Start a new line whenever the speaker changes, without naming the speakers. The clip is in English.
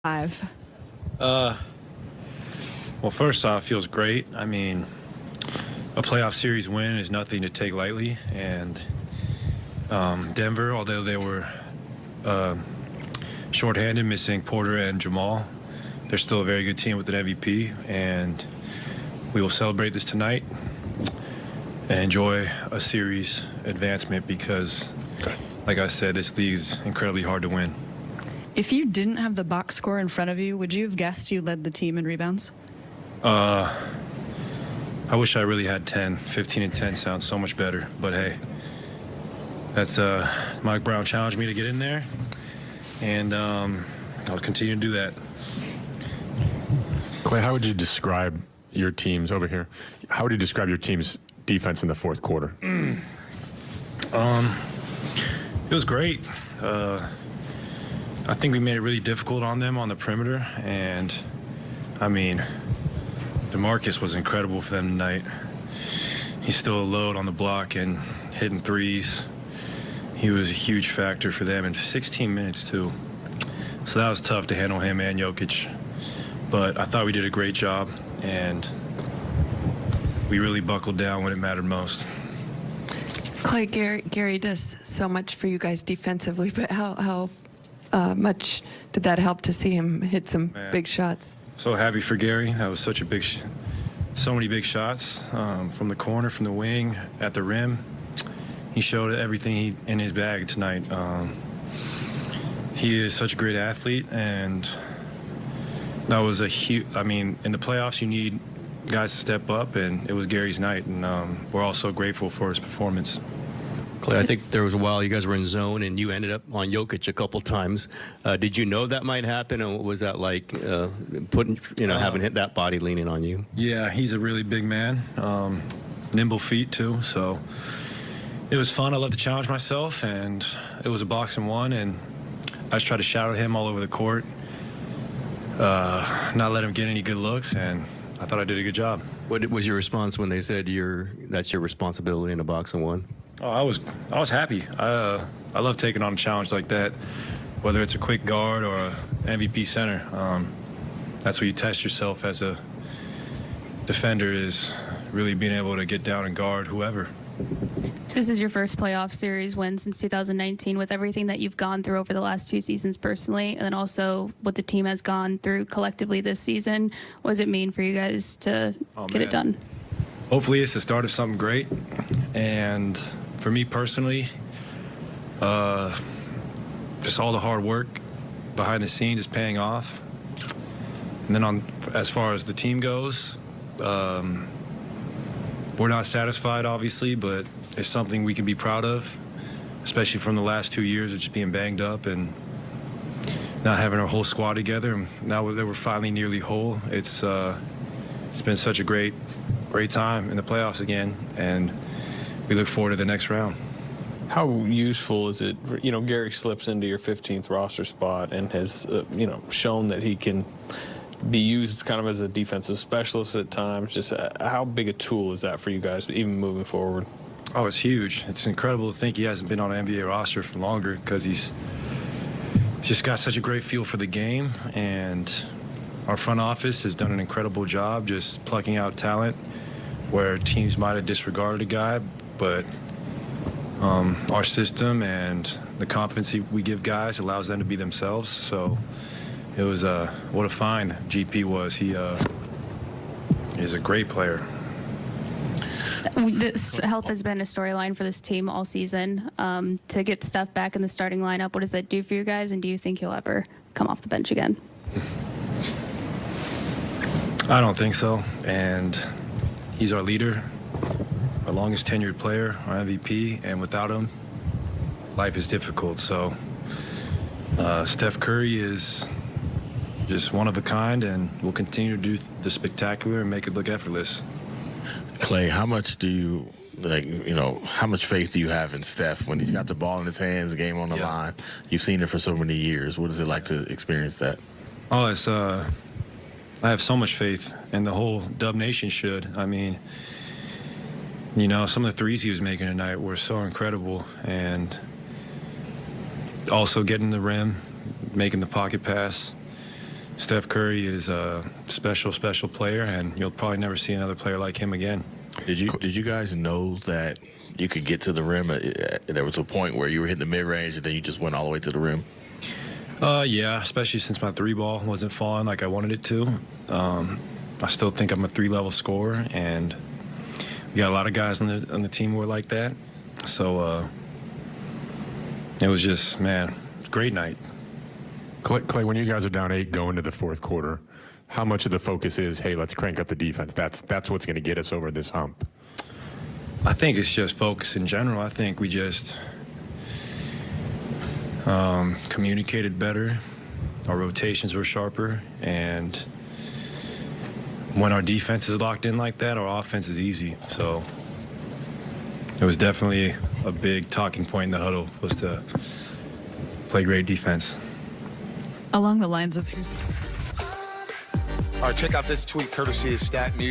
5.
Well, first off, it feels great. I mean, a playoff series win is nothing to take lightly. And Denver, although they were shorthanded, missing Porter and Jamal, they're still a very good team with an MVP. And we will celebrate this tonight and enjoy a series advancement because, like I said, this league is incredibly hard to win.
If you didn't have the box score in front of you, would you have guessed you led the team in rebounds?
I wish I really had 10. 15 and 10 sounds so much better. But hey, that's Mike Brown challenged me to get in there, and I'll continue to do that.
Klay, how would you describe your team's over here? How would you describe your team's defense in the fourth quarter?
It was great. I think we made it really difficult on them on the perimeter, and I mean, DeMarcus was incredible for them tonight. He's still a load on the block and hitting threes. He was a huge factor for them in 16 minutes too. So that was tough to handle him and Jokic. But I thought we did a great job, and we really buckled down when it mattered most.
Klay, Gary does so much for you guys defensively, but how much did that help to see him hit some big shots?
So happy for Gary. That was such a big, so many big shots from the corner, from the wing, at the rim. He showed everything in his bag tonight. He is such a great athlete, and that was a huge. I mean, in the playoffs, you need guys to step up, and it was Gary's night, and we're all so grateful for his performance.
Klay, I think there was a while you guys were in zone and you ended up on Jokic a couple times. Did you know that might happen, and what was that like, having hit that body leaning on you? Yeah,
he's a really big man, nimble feet too, so it was fun. I love to challenge myself, and it was a boxing one, and I just tried to shout at him all over the court, not let him get any good looks, and I thought I did a good job.
What was your response when they said that's your responsibility in a boxing one?
Oh, I was happy. I love taking on a challenge like that, whether it's a quick guard or a MVP center. That's where you test yourself as a defender, is really being able to get down and guard whoever.
This is your first playoff series win since 2019. With everything that you've gone through over the last 2 seasons personally, and then also what the team has gone through collectively this season, what does it mean for you guys to get it done?
Hopefully it's the start of something great. And for me personally, just all the hard work behind the scenes is paying off. And then as far as the team goes, we're not satisfied, obviously, but it's something we can be proud of, especially from the last 2 years of just being banged up and not having our whole squad together. And now that we're finally nearly whole, it's been such a great time in the playoffs again, and we look forward to the next round.
How useful is it? Gary slips into your 15th roster spot and has, shown that he can be used kind of as a defensive specialist at times. Just how big a tool is that for you guys, even moving forward?
Oh, it's huge. It's incredible to think he hasn't been on an NBA roster for longer, because he's just got such a great feel for the game, and our front office has done an incredible job just plucking out talent where teams might have disregarded a guy, but our system and the confidence we give guys allows them to be themselves. So it was what a find GP was. He is a great player.
This health has been a storyline for this team all season. To get Steph back in the starting lineup, what does that do for you guys, and do you think he'll ever come off the bench again?
I don't think so, and he's our leader, our longest tenured player, our MVP, and without him, life is difficult. So Steph Curry is just one of a kind, and we'll continue to do the spectacular and make it look effortless.
Klay, how much do you how much faith do you have in Steph when he's got the ball in his hands, game on the line? You've seen it for so many years. What is it like to experience that?
Oh, it's I have so much faith, and the whole Dub Nation should. I mean, some of the threes he was making tonight were so incredible, and also getting the rim, making the pocket pass. Steph Curry is a special, special player, and you'll probably never see another player like him again.
Did you guys know that you could get to the rim? There was a point where you were hitting the mid-range and then you just went all the way to the rim?
Yeah, especially since my three ball wasn't falling like I wanted it to. I still think I'm a three-level scorer, and we got a lot of guys on the team who are like that. So it was just, man, great night.
Klay, when you guys are down 8 going to the fourth quarter, how much of the focus is, hey, let's crank up the defense? That's what's going to get us over this hump.
I think it's just focus in general. I think we just communicated better. Our rotations were sharper, and when our defense is locked in like that, our offense is easy. So it was definitely a big talking point in the huddle, was to play great defense.
Along the lines of
All right, check out this tweet courtesy of Stat News.